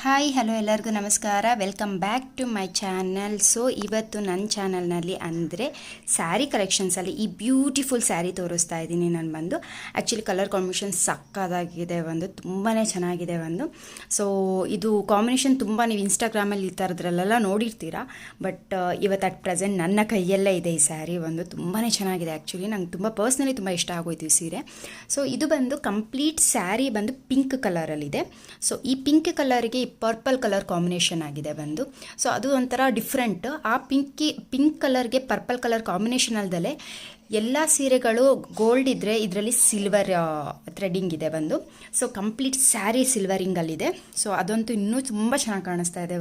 Hi hello ಎಲ್ಲರಿಗೂ ನಮಸ್ಕಾರ, welcome back to my channel. So ಇವತ್ತು ನನ್ನ ಚಾನಲ್ನಲ್ಲಿ ಅಂದರೆ ಸ್ಯಾರಿ ಕಲೆಕ್ಷನ್ಸಲ್ಲಿ ಈ ಬ್ಯೂಟಿಫುಲ್ ಸ್ಯಾರಿ ತೋರಿಸ್ತಾ ಇದ್ದೀನಿ. ನಾನು ಬಂದು ಆ್ಯಕ್ಚುಲಿ ಕಲರ್ ಕಾಂಬಿನೇಷನ್ ಸಕ್ಕದಾಗಿದೆ, ತುಂಬಾ ಚೆನ್ನಾಗಿದೆ. ಸೊ ಇದು ಕಾಂಬಿನೇಷನ್ ತುಂಬ ನೀವು ಇನ್ಸ್ಟಾಗ್ರಾಮಲ್ಲಿ ಈ ಥರದ್ರಲ್ಲೆಲ್ಲ ನೋಡಿರ್ತೀರಾ. ಬಟ್ ಇವತ್ತು ಅಟ್ ಪ್ರೆಸೆಂಟ್ ನನ್ನ ಕೈಯಲ್ಲೇ ಇದೆ ಈ ಸ್ಯಾರಿ. ತುಂಬಾ ಚೆನ್ನಾಗಿದೆ. ಆ್ಯಕ್ಚುಲಿ ನಂಗೆ ತುಂಬ ಪರ್ಸ್ನಲಿ ತುಂಬ ಇಷ್ಟ ಆಗೋಯ್ತು ಈ ಸೀರೆ. ಸೊ ಇದು ಬಂದು ಕಂಪ್ಲೀಟ್ ಸ್ಯಾರಿ ಬಂದು ಪಿಂಕ್ ಕಲರಲ್ಲಿದೆ. ಸೊ ಈ ಪಿಂಕ್ ಕಲರ್ಗೆ ಪರ್ಪಲ್ ಕಲರ್ ಕಾಂಬಿನೇಷನ್ ಆಗಿದೆ ಸೊ ಅದು ಒಂಥರ ಡಿಫ್ರೆಂಟ್. ಆ ಪಿಂಕ್ ಕಲರ್ಗೆ ಪರ್ಪಲ್ ಕಲರ್ ಕಾಂಬಿನೇಷನ್ ಅಲ್ದಲೆ ಎಲ್ಲ ಸೀರೆಗಳು ಗೋಲ್ಡ್ ಇದ್ದರೆ ಇದರಲ್ಲಿ ಸಿಲ್ವರ್ ಥ್ರೆಡಿಂಗ್ ಇದೆ ಸೊ ಕಂಪ್ಲೀಟ್ ಸ್ಯಾರಿ ಸಿಲ್ವರಿಂಗಲ್ಲಿದೆ. ಸೊ ಅದಂತೂ ಇನ್ನೂ ತುಂಬ ಚೆನ್ನಾಗಿ ಕಾಣಿಸ್ತಾ ಇದೆ.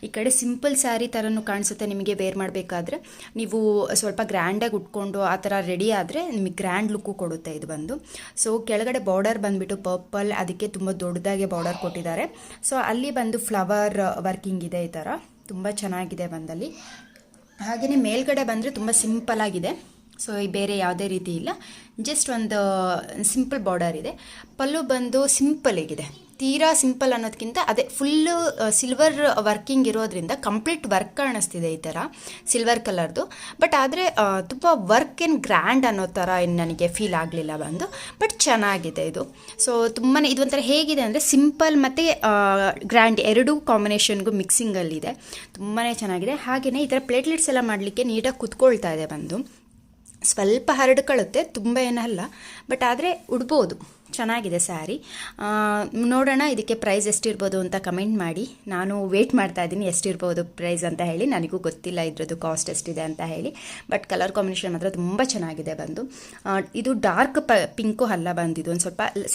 ಈ ಕಡೆ ಸಿಂಪಲ್ ಸ್ಯಾರಿ ಥರನೂ ಕಾಣಿಸುತ್ತೆ. ನಿಮಗೆ ವೇರ್ ಮಾಡಬೇಕಾದ್ರೆ ನೀವು ಸ್ವಲ್ಪ ಗ್ರ್ಯಾಂಡಾಗಿ ಉಟ್ಕೊಂಡು ಆ ಥರ ರೆಡಿ ಆದರೆ ನಿಮಗೆ ಗ್ರ್ಯಾಂಡ್ ಲುಕ್ಕು ಕೊಡುತ್ತೆ ಇದು ಸೊ ಕೆಳಗಡೆ ಬಾರ್ಡರ್ ಬಂದುಬಿಟ್ಟು ಪರ್ಪಲ್, ಅದಕ್ಕೆ ತುಂಬ ದೊಡ್ಡದಾಗಿ ಬಾರ್ಡರ್ ಕೊಟ್ಟಿದ್ದಾರೆ. ಸೊ ಅಲ್ಲಿ ಫ್ಲವರ್ ವರ್ಕಿಂಗ್ ಇದೆ. ಈ ಥರ ತುಂಬ ಚೆನ್ನಾಗಿದೆ ಅಲ್ಲಿ. ಹಾಗೆಯೇ ಮೇಲ್ಗಡೆ ಬಂದರೆ ತುಂಬ ಸಿಂಪಲ್ ಆಗಿದೆ. ಸೊ ಬೇರೆ ಯಾವುದೇ ರೀತಿ ಇಲ್ಲ, ಜಸ್ಟ್ ಒಂದು ಸಿಂಪಲ್ ಬಾರ್ಡರ್ ಇದೆ. ಪಲ್ಲು ಬಂದು ಸಿಂಪಲ್ ಆಗಿದೆ, ತೀರಾ ಸಿಂಪಲ್ ಅನ್ನೋದಕ್ಕಿಂತ ಅದೇ ಫುಲ್ಲು ಸಿಲ್ವರ್ ವರ್ಕಿಂಗ್ ಇರೋದ್ರಿಂದ ಕಂಪ್ಲೀಟ್ ವರ್ಕ್ ಕಾಣಿಸ್ತಿದೆ ಈ ಥರ ಸಿಲ್ವರ್ ಕಲರ್ದು. ಬಟ್ ಆದರೆ ತುಂಬ ವರ್ಕ್ ಏನು ಗ್ರ್ಯಾಂಡ್ ಅನ್ನೋ ಥರ ಏನು ನನಗೆ ಫೀಲ್ ಆಗಲಿಲ್ಲ ಬಟ್ ಚೆನ್ನಾಗಿದೆ ಇದು. ಸೊ ತುಂಬಾ ಇದು ಒಂಥರ ಹೇಗಿದೆ ಅಂದರೆ ಸಿಂಪಲ್ ಮತ್ತು ಗ್ರ್ಯಾಂಡ್ ಎರಡೂ ಕಾಂಬಿನೇಷನ್ಗೂ ಮಿಕ್ಸಿಂಗಲ್ಲಿದೆ. ತುಂಬಾ ಚೆನ್ನಾಗಿದೆ. ಹಾಗೆಯೇ ಈ ಥರ ಪ್ಲೇಟ್ಲೆಟ್ಸ್ ಎಲ್ಲ ಮಾಡಲಿಕ್ಕೆ ನೀಟಾಗಿ ಕುತ್ಕೊಳ್ತಾ ಇದೆ. ಸ್ವಲ್ಪ ಹರಡ್ಕೊಳ್ಳುತ್ತೆ, ತುಂಬ ಏನಲ್ಲ, ಬಟ್ ಆದರೆ ಉಡ್ಬೋದು. ಚೆನ್ನಾಗಿದೆ ಸ್ಯಾರಿ. ನೋಡೋಣ ಇದಕ್ಕೆ ಪ್ರೈಸ್ ಎಷ್ಟಿರ್ಬೋದು ಅಂತ ಕಮೆಂಟ್ ಮಾಡಿ. ನಾನು ವೇಟ್ ಮಾಡ್ತಾ ಇದ್ದೀನಿ ಎಷ್ಟಿರ್ಬೋದು ಪ್ರೈಸ್ ಅಂತ ಹೇಳಿ. ನನಗೂ ಗೊತ್ತಿಲ್ಲ ಇದ್ರದ್ದು ಕಾಸ್ಟ್ ಎಷ್ಟಿದೆ ಅಂತ ಹೇಳಿ. ಬಟ್ ಕಲರ್ ಕಾಂಬಿನೇಷನ್ ಮಾತ್ರ ತುಂಬ ಚೆನ್ನಾಗಿದೆ. ಇದು ಡಾರ್ಕ್ ಪಿಂಕು ಅಲ್ಲ ಇದು ಒಂದು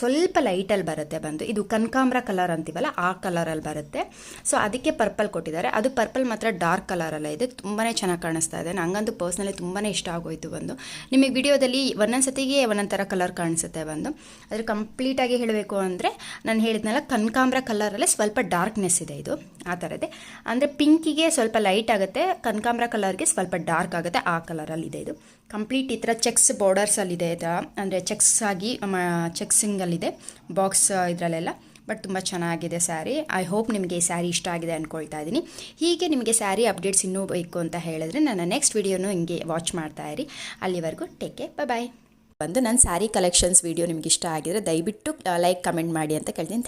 ಸ್ವಲ್ಪ ಲೈಟಲ್ಲಿ ಬರುತ್ತೆ ಇದು ಕನಕಾಂಬ್ರ ಕಲರ್ ಅಂತೀವಲ್ಲ ಆ ಕಲರಲ್ಲಿ ಬರುತ್ತೆ. ಸೊ ಅದಕ್ಕೆ ಪರ್ಪಲ್ ಕೊಟ್ಟಿದ್ದಾರೆ. ಅದು ಪರ್ಪಲ್ ಮಾತ್ರ ಡಾರ್ಕ್ ಕಲರಲ್ಲ ಇದೆ. ತುಂಬಾ ಚೆನ್ನಾಗಿ ಕಾಣಿಸ್ತಾ ಇದೆ. ನನಗಂತೂ ಪರ್ಸ್ನಲಿ ತುಂಬಾ ಇಷ್ಟ ಆಗೋಯ್ತು. ನಿಮಗೆ ವಿಡಿಯೋದಲ್ಲಿ ಒಂದೊಂದು ಸತಿಗೆ ಒಂದೊಂದು ಥರ ಕಲರ್ ಕಾಣಿಸುತ್ತೆ. ಅದ್ರ ಕಂಪ್ಲೀಟಾಗಿ ಹೇಳಬೇಕು ಅಂದರೆ ನಾನು ಹೇಳಿದ್ನಲ್ಲ ಕನಕಾಂಬ್ರ ಕಲರಲ್ಲೇ ಸ್ವಲ್ಪ ಡಾರ್ಕ್ನೆಸ್ ಇದೆ. ಇದು ಆ ಥರ ಇದೆ. ಅಂದರೆ ಪಿಂಕಿಗೆ ಸ್ವಲ್ಪ ಲೈಟ್ ಆಗುತ್ತೆ, ಕನಕಾಂಬ್ರ ಕಲರ್ಗೆ ಸ್ವಲ್ಪ ಡಾರ್ಕ್ ಆಗುತ್ತೆ. ಆ ಕಲರಲ್ಲಿದೆ ಇದು. ಕಂಪ್ಲೀಟ್ ಈ ಥರ ಚೆಕ್ಸ್ ಬಾರ್ಡರ್ಸಲ್ಲಿದೆ. ಈ ಥರ ಅಂದರೆ ಚೆಕ್ಸ್ ಆಗಿ ಚೆಕ್ಸಿಂಗಲ್ಲಿದೆ ಬಾಕ್ಸ್ ಇದರಲ್ಲೆಲ್ಲ. ಬಟ್ ತುಂಬ ಚೆನ್ನಾಗಿದೆ ಸ್ಯಾರಿ. ಐ ಹೋಪ್ ನಿಮಗೆ ಈ ಸ್ಯಾರಿ ಇಷ್ಟ ಆಗಿದೆ ಅಂದ್ಕೊಳ್ತಾ ಇದ್ದೀನಿ. ಹೀಗೆ ನಿಮಗೆ ಸ್ಯಾರಿ ಅಪ್ಡೇಟ್ಸ್ ಇನ್ನೂ ಬೇಕು ಅಂತ ಹೇಳಿದ್ರೆ ನನ್ನ ನೆಕ್ಸ್ಟ್ ವಿಡಿಯೋನು ಹಿಂಗೆ ವಾಚ್ ಮಾಡ್ತಾ ಇರಿ. ಅಲ್ಲಿವರೆಗೂ ಟೇಕ್ ಕೇರ್, ಬಾಯ್. ನನ್ನ ಸ್ಯಾರಿ ಕಲೆಕ್ಷನ್ಸ್ ವಿಡಿಯೋ ನಿಮ್ಗೆ ಇಷ್ಟ ಆಗಿದ್ರೆ ದಯವಿಟ್ಟು ಲೈಕ್ ಕಮೆಂಟ್ ಮಾಡಿ ಅಂತ ಕೇಳ್ತೀನಿ.